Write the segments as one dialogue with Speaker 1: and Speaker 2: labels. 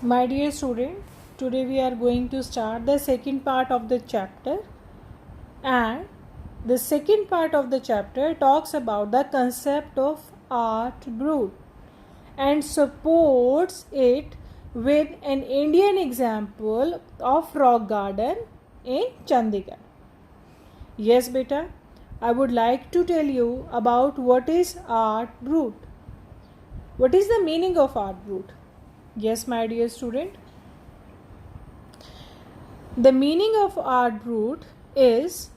Speaker 1: My dear student, today we are going to start the second part of the chapter, and the second part of the chapter talks about the concept of art brut and supports it with an Indian example of rock garden in Chandigarh. Yes, beta, I would like to tell you about what is art brut. What is the meaning of art brut? Yes, my dear student. The meaning of art brut is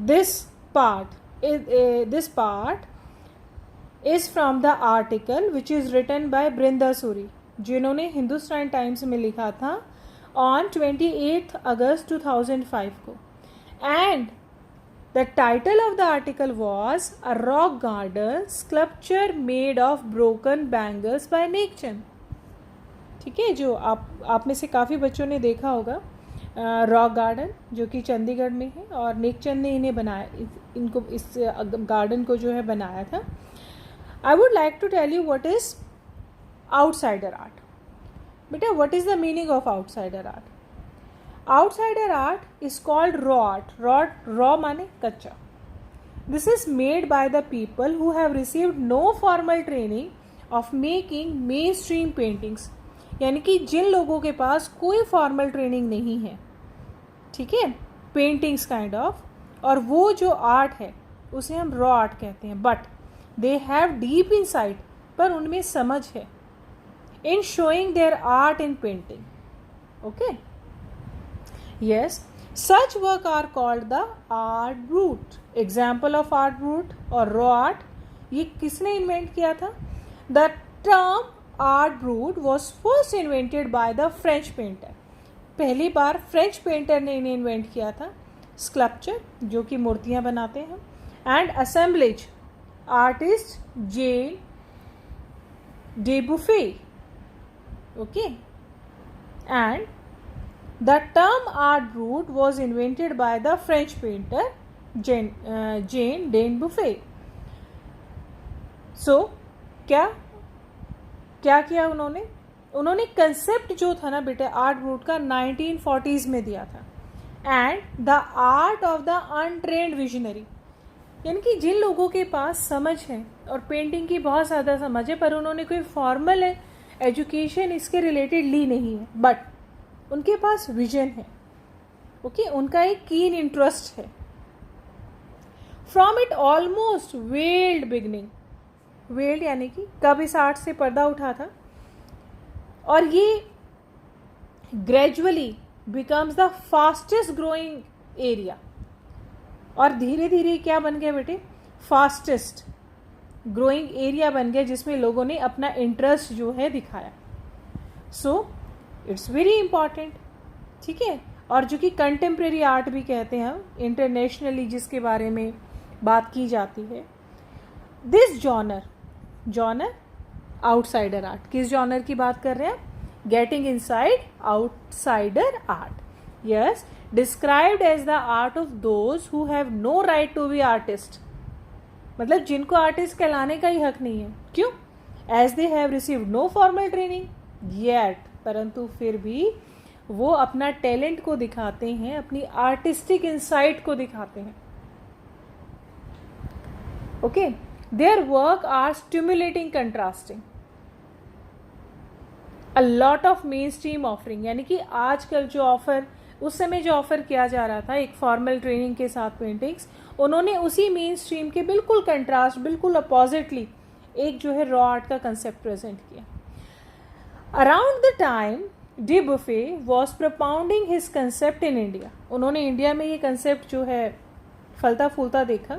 Speaker 1: this part. This part is from the article which is written by Brinda Suri, जिन्होंने Hindustan times में लिखा था on 28 अगस्त 2005 को. And the title of the article was A Rock Garden Sculpture Made of Broken Bangles by Neckchand. ठीक है, जो आप में से काफ़ी बच्चों ने देखा होगा रॉक गार्डन, जो कि चंडीगढ़ में है, और नेकचंद ने इन्हें बनाया, इनको इस गार्डन को जो है बनाया था. I would like to tell you what is outsider art. बेटा, what is the meaning of outsider art? Outsider art is called raw art. Raw माने कच्चा. This is made by the people who have received no formal training of making mainstream paintings. यानी कि जिन लोगों के पास कोई formal training नहीं है, ठीक है, पेंटिंग्स काइंड ऑफ, और वो जो आर्ट है उसे हम रॉ आर्ट कहते हैं. But they have deep insight, पर उनमें समझ है, in showing their art in painting. Okay, yes, such work are called the art brut. Example of art brut और रॉ आर्ट, ये किसने इन्वेंट किया था? The term art brut was first invented by the French painter. पहली बार French painter ने इन्हें invent किया था. स्कल्पचर, जो कि मूर्तियां बनाते हैं, and assemblage artist Jean Dubuffet. Okay, and the term art brut was invented by the French painter Jean डेन बुफे. सो क्या किया उन्होंने कंसेप्ट जो था ना बेटे आर्ट ब्रूट का 1940s में दिया था. And the art of the untrained visionary, यानी कि जिन लोगों के पास समझ है और पेंटिंग की बहुत ज़्यादा समझ है, पर उन्होंने कोई फॉर्मल एजुकेशन इसके रिलेटेड ली नहीं है, बट उनके पास विजन है. ओके, उनका एक कीन इंटरेस्ट है. From it almost weld beginning. Weld यानी कि कब इस आर्ट से पर्दा उठा था, और ये gradually becomes the fastest growing area. और धीरे धीरे क्या बन गया बेटे? फास्टेस्ट ग्रोइंग एरिया बन गया, जिसमें लोगों ने अपना इंटरेस्ट जो है दिखाया. So it's very important. ठीक है, और जो कि कंटेम्प्रेरी आर्ट भी कहते हैं हम, इंटरनेशनली जिसके बारे में बात की जाती है. This genre outsider art. किस जॉनर की बात कर रहे हैं? Getting inside outsider art. Yes, described as the art of those who have no right to be artist. मतलब जिनको आर्टिस्ट कहलाने का ही हक नहीं है. क्यों? As they have received no formal training yet. परंतु फिर भी वो अपना टैलेंट को दिखाते हैं, अपनी आर्टिस्टिक इंसाइट को दिखाते हैं. Okay, their work are stimulating, contrasting, a lot of mainstream offering. यानी कि आजकल जो ऑफर, उस समय जो ऑफर किया जा रहा था एक फॉर्मल ट्रेनिंग के साथ पेंटिंग्स, उन्होंने उसी मेन स्ट्रीम के बिल्कुल कंट्रास्ट, बिल्कुल अपोजिटली एक जो है रॉ आर्ट का कंसेप्ट प्रेजेंट किया. Around the time day buffet was propounding his concept in India. उन्होंने इंडिया में ये कंसेप्ट जो है फलता फूलता देखा.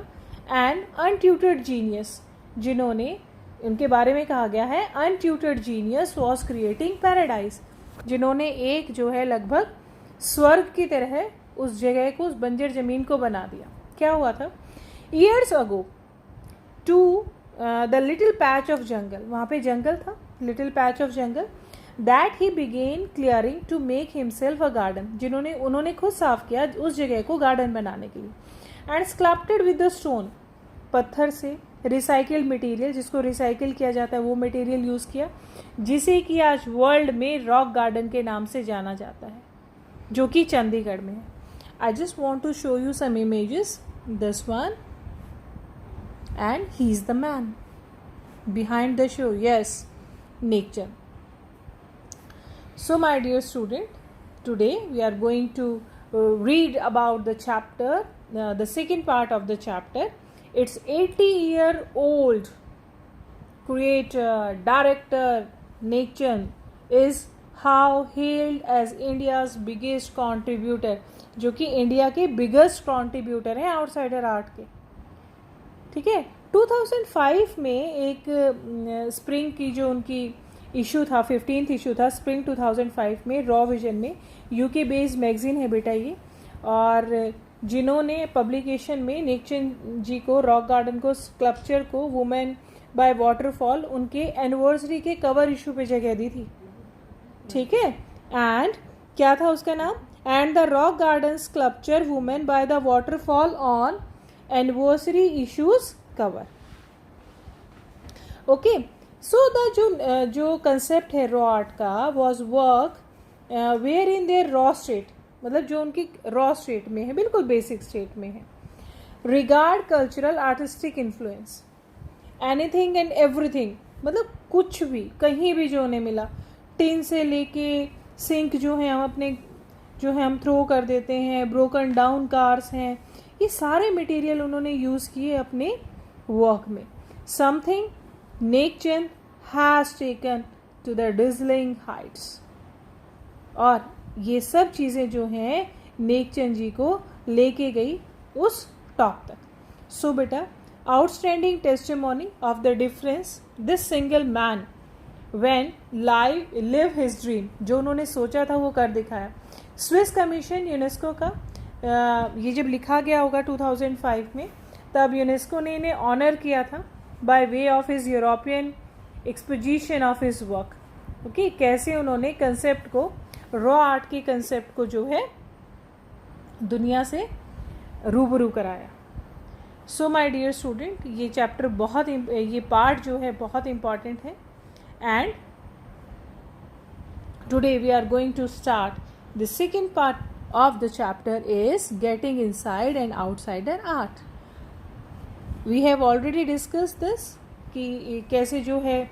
Speaker 1: एंड अनट्यूटर्ड जीनियस, जिन्होंने, उनके बारे में कहा गया है untutored genius was creating paradise, जिन्होंने एक जो है लगभग स्वर्ग की तरह उस जगह को, उस बंजर जमीन को बना दिया. क्या हुआ था? Years ago to the little patch of jungle, वहाँ पे जंगल था, little patch of jungle, that he began clearing to make himself a garden, उन्होंने खुद साफ किया उस जगह को गार्डन बनाने के लिए. And sculpted with the stone, पत्थर से रिसाइकल्ड मटेरियल, जिसको रिसाइकिल किया जाता है वो मटेरियल यूज़ किया, जिसे कि आज वर्ल्ड में रॉक गार्डन के नाम से जाना जाता है, जो कि चंडीगढ़ में है. I just want to show you some images. This one, and he's the man behind the show. Yes, Nekchand. So my dear student, today we are going to read about the chapter, the second part of the chapter. It's 80-year-old creator, director Nekchand is how hailed as India's biggest contributor, जो कि India के biggest contributor हैं outsider art के. ठीक है. 2005 में एक spring की जो उनकी इशू था, 15th इशू था स्प्रिंग 2005 में, रॉ विजन में, यूके बेस्ड मैगजीन है बेटा ये, और जिन्होंने पब्लिकेशन में नेकचंद जी को, रॉक गार्डन को, स्कल्पचर को, वुमेन बाय वाटरफॉल, उनके एनिवर्सरी के कवर इशू पे जगह दी थी. ठीक है. एंड क्या था उसका नाम? And the rock garden sculpture women by the waterfall on anniversary issues cover. Okay. So the जो कंसेप्ट है रॉ आर्ट का was work where in their raw state, मतलब जो उनकी रॉ स्टेट में है, बिल्कुल बेसिक स्टेट में है. Regard cultural artistic influence, anything and everything, मतलब कुछ भी कहीं भी जो उन्हें मिला, टिन से लेके सिंक जो है हम अपने जो है हम थ्रो कर देते हैं, ब्रोकन डाउन कार्स हैं, ये सारे मटेरियल उन्होंने यूज़ किए अपने वर्क में. Something Nekchand has taken to the dazzling heights, और ये सब चीज़ें जो हैं नेकचंद जी को लेके गई उस टॉप तक. सो बेटा, outstanding testimony of the difference this single man when live his dream, जो उन्होंने सोचा था वो कर दिखाया. स्विस कमीशन यूनेस्को का ये जब लिखा गया होगा 2005 में, तब यूनेस्को ने इन्हें ऑनर किया था by way of his European exposition of his work. Okay. कैसे उन्होंने कंसेप्ट को, रॉ आर्ट के कंसेप्ट को जो है दुनिया से रूबरू कराया. सो माय डियर स्टूडेंट, ये चैप्टर बहुत, ये पार्ट जो है बहुत इम्पॉर्टेंट है. And today we are going to start the second part of the chapter is getting inside and outsider art. We have already discussed this कि कैसे जो है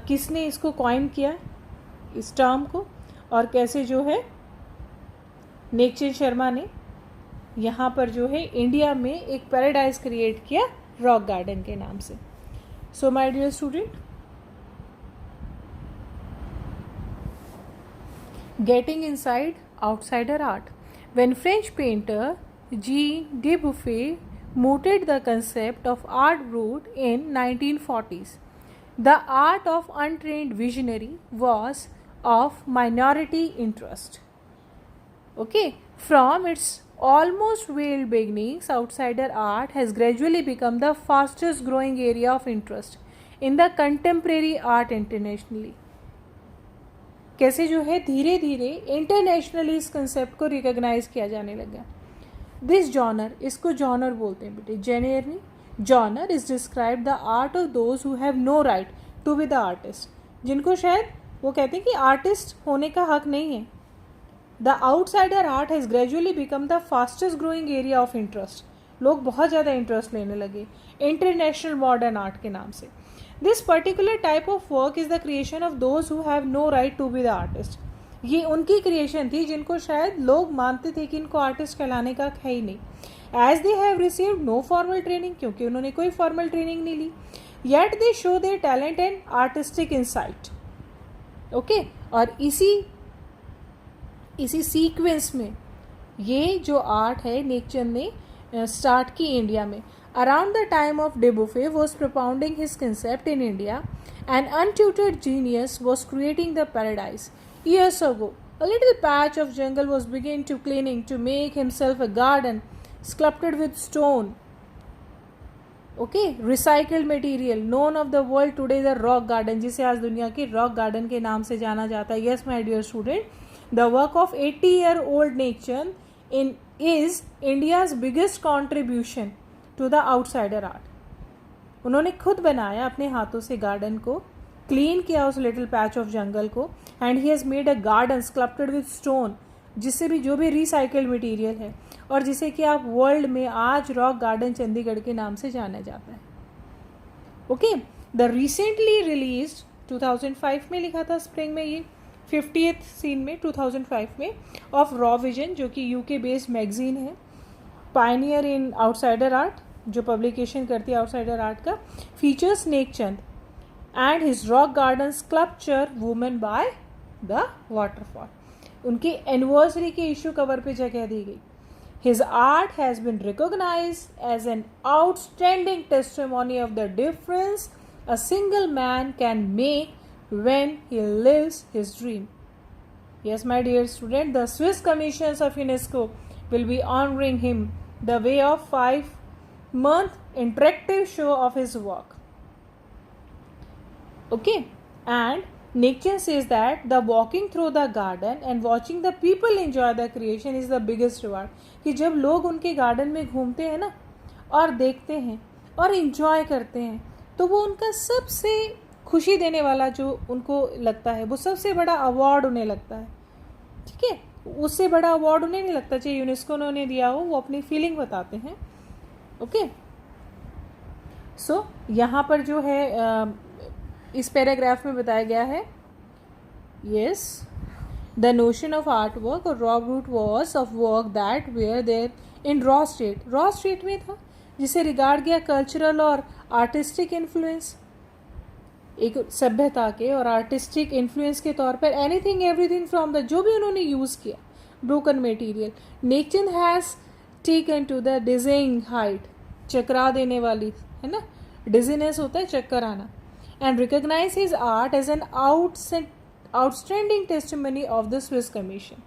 Speaker 1: किसने इसको कॉइन किया इस टर्म को, और कैसे जो है नेकचंद शर्मा ने यहाँ पर जो है इंडिया में एक पैराडाइज क्रिएट किया रॉक गार्डन के नाम से. So my dear student, getting inside outsider art. When French painter Jean Dubuffet mooted the concept of art brut in 1940s, the art of untrained visionary was of minority interest. Okay, from its almost veiled beginnings, outsider art has gradually become the fastest growing area of interest in the contemporary art internationally. कैसे जो है धीरे धीरे internationally इस concept को recognise किया जाने लगा. दिस जॉनर, इसको जॉनर बोलते हैं बेटे, जेनर नहीं. Genre is describe the art of those who have no right to be the artist, जिनको शायद वो कहते हैं कि आर्टिस्ट होने का हक नहीं है. The outsider art has gradually become the fastest growing area of interest. लोग बहुत ज़्यादा इंटरेस्ट लेने लगे इंटरनेशनल मॉडर्न आर्ट के नाम से. This particular type of work is the creation of those who have no right to be the artist. ये उनकी क्रिएशन थी जिनको शायद लोग मानते थे कि इनको आर्टिस्ट कहलाने का है ही नहीं. As they have received no formal training, क्योंकि उन्होंने कोई फॉर्मल ट्रेनिंग नहीं ली, yet they show their talent and artistic insight. Okay? और इसी सीक्वेंस में ये जो आर्ट है नेकचंद ने स्टार्ट की इंडिया में. Around the time of Dubuffet was propounding his concept in India, an untutored genius was creating the paradise. Years ago, a little patch of jungle was beginning to cleaning to make himself a garden sculpted with stone. Okay, recycled material, known of the world today the rock garden, जिसे आज दुनिया के rock garden के नाम से जाना जाता है. Yes, my dear student, the work of 80-year-old Nekchand is India's biggest contribution to the outsider art. उन्होंने खुद बनाया अपने हाथों से गार्डन को, क्लीन किया उस लिटिल पैच ऑफ जंगल को, and he has made a garden sculpted with stone, जिससे भी जो भी रिसाइकल्ड मटेरियल है, और जिसे कि आप वर्ल्ड में आज रॉक गार्डन चंडीगढ़ के नाम से जाना जाता है. ओके, द रिसेंटली रिलीज 2005 में लिखा था स्प्रिंग में, ये 50th सीन में 2005 में, ऑफ रॉ विजन, जो कि यूके बेस्ड मैगजीन है, पायनियर इन आउटसाइडर आर्ट, जो पब्लिकेशन करती है आउटसाइडर आर्ट का, features Nek Chand and his rock garden sculpture women by the waterfall. उनके एनिवर्सरी के इशू कवर पे जगह दी गई. His art has been recognized as an outstanding testimony of the difference a single man can make when he lives his dream. Yes, my dear student, the Swiss Commissions of UNESCO will be honoring him the way of 5-month interactive show of his work. Okay, and Nickchen says that the walking through the garden and watching the people enjoy the creation is the biggest reward. कि जब लोग उनके garden में घूमते हैं ना और देखते हैं और enjoy करते हैं, तो वो उनका सबसे खुशी देने वाला जो उनको लगता है, वो सबसे बड़ा अवार्ड उन्हें लगता है. ठीक है, उससे बड़ा अवार्ड उन्हें नहीं लगता, चाहे यूनेस्को ने उन्हें दिया हो, वो अपनी फीलिंग बताते हैं. ओके, सो यहाँ पर जो है इस पैराग्राफ में बताया गया है, yes, the notion of art work और raw root was of work that were there in raw state में था, जिसे रिगार्ड किया कल्चरल और आर्टिस्टिक इन्फ्लुएंस, एक सभ्यता के और आर्टिस्टिक इन्फ्लुएंस के तौर पर, एनीथिंग एवरीथिंग फ्रॉम द, जो भी उन्होंने यूज़ किया broken material. Nekchand has taken to the dizzying height, चकरा देने वाली, है ना, डिजीनेस होता है चक्कर आना, and recognize his art as an outstanding testimony of the Swiss Commission.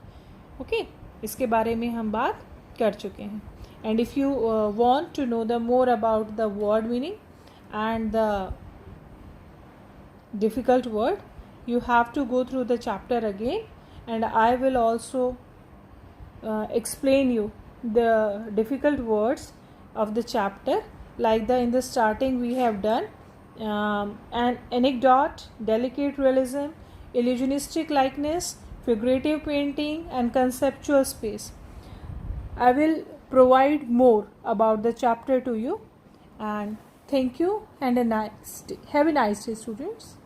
Speaker 1: Okay, इसके बारे में हम बात कर चुके हैं. And if you want to know the more about the word meaning and the difficult word, you have to go through the chapter again, and I will also explain you the difficult words of the chapter, like in the starting we have done an anecdote, delicate realism, illusionistic likeness, figurative painting, and conceptual space. I will provide more about the chapter to you, and thank you and have a nice day, students.